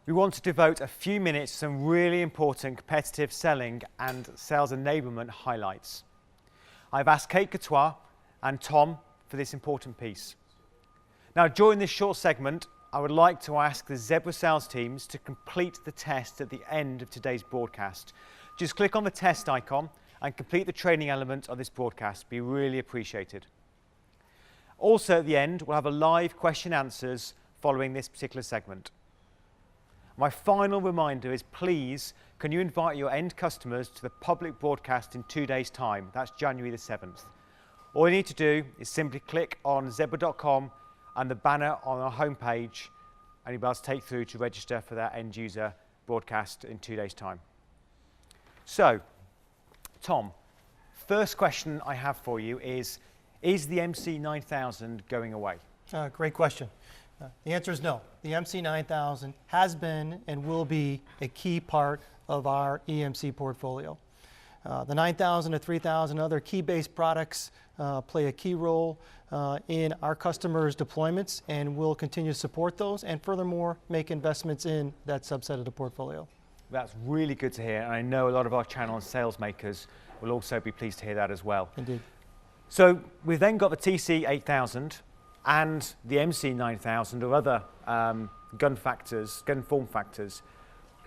we want to devote a few minutes to some really important competitive selling and sales enablement highlights. I've asked Kate Courtois and Tom for this important piece. Now, during this short segment, I would like to ask the Zebra sales teams to complete the test at the end of today's broadcast. Just click on the test icon and complete the training element of this broadcast. It'd be really appreciated. Also at the end, we'll have a live question answers following this particular segment. My final reminder is, please, can you invite your end customers to the public broadcast in 2 days' time? That's January the 7th. All you need to do is simply click on zebra.com and the banner on our homepage, and you'll be able to take through to register for that end user broadcast in 2 days' time. So, Tom, first question I have for you is the MC9000 going away? Great question. The answer is no. The MC9000 has been and will be a key part of our EMC portfolio. The 9000 to 3000 other key-based products play a key role in our customers' deployments, and we'll continue to support those and furthermore make investments in that subset of the portfolio. That's really good to hear, and I know a lot of our channel and sales makers will also be pleased to hear that as well. Indeed. So we've then got the TC8000 and the MC9000 or other gun form factors.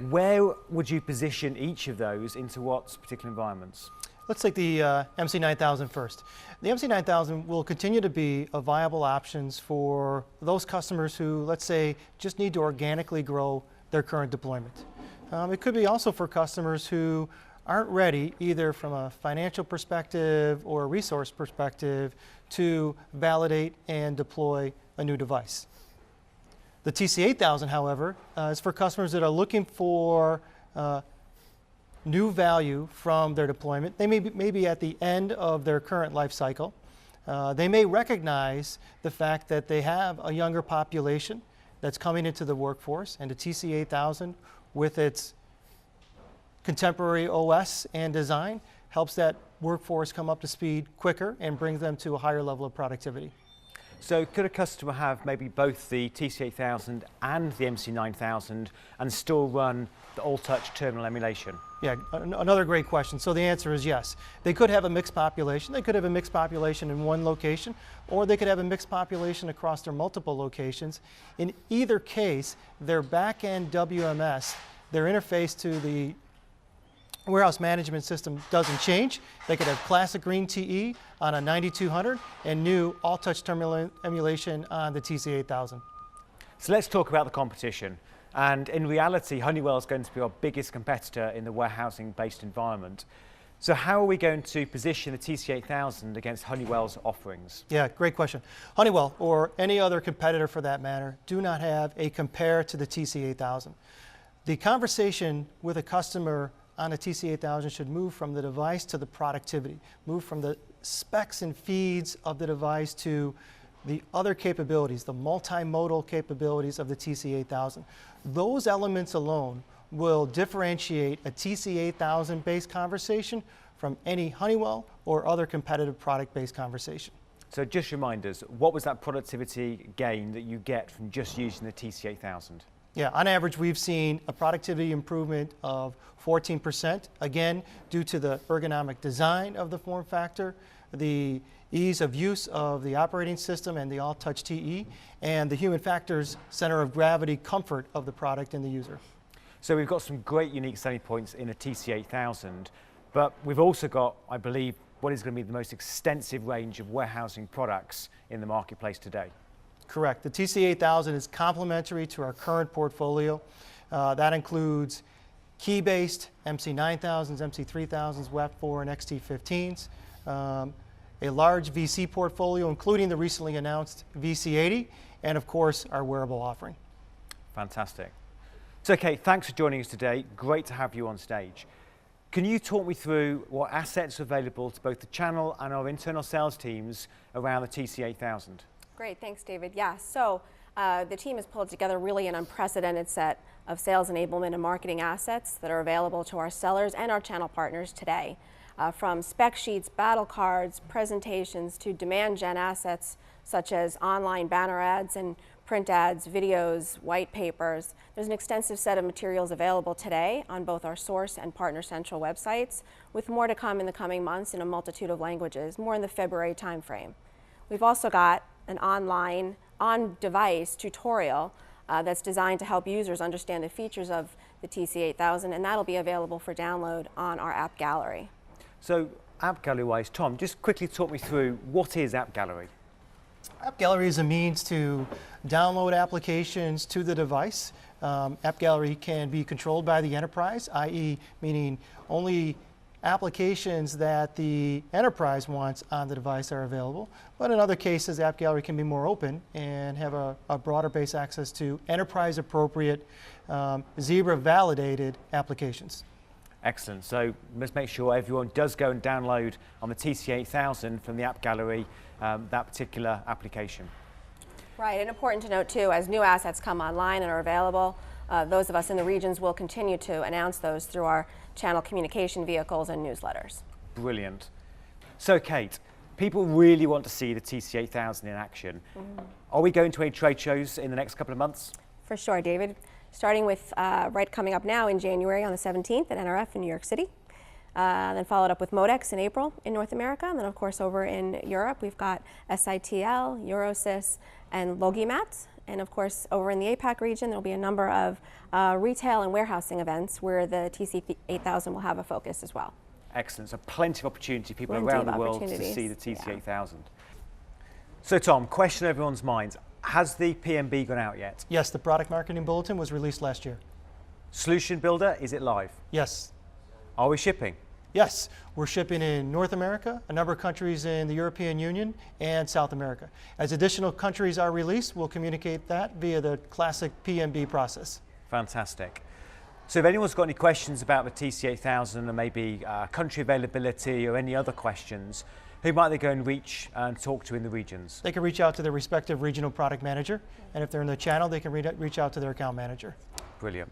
Where would you position each of those into what particular environments? Let's take the MC9000 first. The MC9000 will continue to be a viable option for those customers who, let's say, just need to organically grow their current deployment. It could be also for customers who aren't ready, either from a financial perspective or a resource perspective, to validate and deploy a new device. The TC8000, however, is for customers that are looking for new value from their deployment. They may be at the end of their current life cycle. They may recognize the fact that they have a younger population that's coming into the workforce, and the TC8000, with its contemporary OS and design, helps that workforce come up to speed quicker and brings them to a higher level of productivity. So could a customer have maybe both the TC8000 and the MC9000 and still run the all-touch terminal emulation? Yeah, another great question. So the answer is yes. They could have a mixed population. They could have a mixed population in one location, or they could have a mixed population across their multiple locations. In either case, their back-end WMS, their interface to the warehouse management system doesn't change. They could have classic green TE on a 9200 and new all-touch terminal emulation on the TC8000. So let's talk about the competition. And in reality, Honeywell is going to be our biggest competitor in the warehousing-based environment. So how are we going to position the TC8000 against Honeywell's offerings? Yeah, great question. Honeywell, or any other competitor for that matter, do not have a compare to the TC8000. The conversation with a customer on a TC8000 should move from the device to the productivity, move from the specs and feeds of the device to the other capabilities, the multimodal capabilities of the TC8000. Those elements alone will differentiate a TC8000 based conversation from any Honeywell or other competitive product based conversation. So just remind us, what was that productivity gain that you get from just using the TC8000? Yeah, on average, we've seen a productivity improvement of 14%, again, due to the ergonomic design of the form factor, the ease of use of the operating system and the all-touch TE, and the human factors center of gravity comfort of the product and the user. So we've got some great unique selling points in the TC8000, but we've also got, I believe, what is going to be the most extensive range of warehousing products in the marketplace today. Correct. The TC8000 is complementary to our current portfolio. That includes key-based MC9000s, MC3000s, WAP4 and XT15s, a large VC portfolio, including the recently announced VC80, and of course, our wearable offering. Fantastic. So, Kate, thanks for joining us today. Great to have you on stage. Can you talk me through what assets are available to both the channel and our internal sales teams around the TC8000? Great, thanks, David. Yeah, so the team has pulled together really an unprecedented set of sales enablement and marketing assets that are available to our sellers and our channel partners today. from spec sheets, battle cards, presentations, to demand gen assets such as online banner ads and print ads, videos, white papers. There's an extensive set of materials available today on both our Source and Partner Central websites, with more to come in the coming months in a multitude of languages, more in the February timeframe. We've also got an online, on-device tutorial that's designed to help users understand the features of the TC8000, and that'll be available for download on our App Gallery. So, App Gallery-wise, Tom, just quickly talk me through what is App Gallery? App Gallery is a means to download applications to the device. App Gallery can be controlled by the enterprise, i.e. meaning only applications that the enterprise wants on the device are available. But in other cases, App Gallery can be more open and have a broader base access to enterprise appropriate, Zebra validated applications. Excellent. So let's make sure everyone does go and download on the TC8000 from the App Gallery that particular application. Right, and important to note too, as new assets come online and are available, those of us in the regions will continue to announce those through our channel communication vehicles and newsletters. Brilliant. So Kate, people really want to see the TC8000 in action. Are we going to any trade shows in the next couple of months? For sure, David. Starting with coming up now in January on the 17th at NRF in New York City. Then followed up with Modex in April in North America. And then of course over in Europe we've got SITL, Eurosys, and Logimat. And of course over in the APAC region there'll be a number of retail and warehousing events where the TC8000 will have a focus as well. Excellent. So plenty of opportunity, people Plenty around of the world to opportunities. see the TC8000. So Tom, question on everyone's minds. Has the PMB gone out yet? Yes, the product marketing bulletin was released last year. Solution Builder, is it live? Yes. Are we shipping? Yes, we're shipping in North America, a number of countries in the European Union, and South America. As additional countries are released, we'll communicate that via the classic PMB process. Fantastic. So if anyone's got any questions about the TC8000 and maybe country availability or any other questions, who might they go and reach and talk to in the regions? They can reach out to their respective regional product manager, and if they're in the channel, they can reach out to their account manager. Brilliant.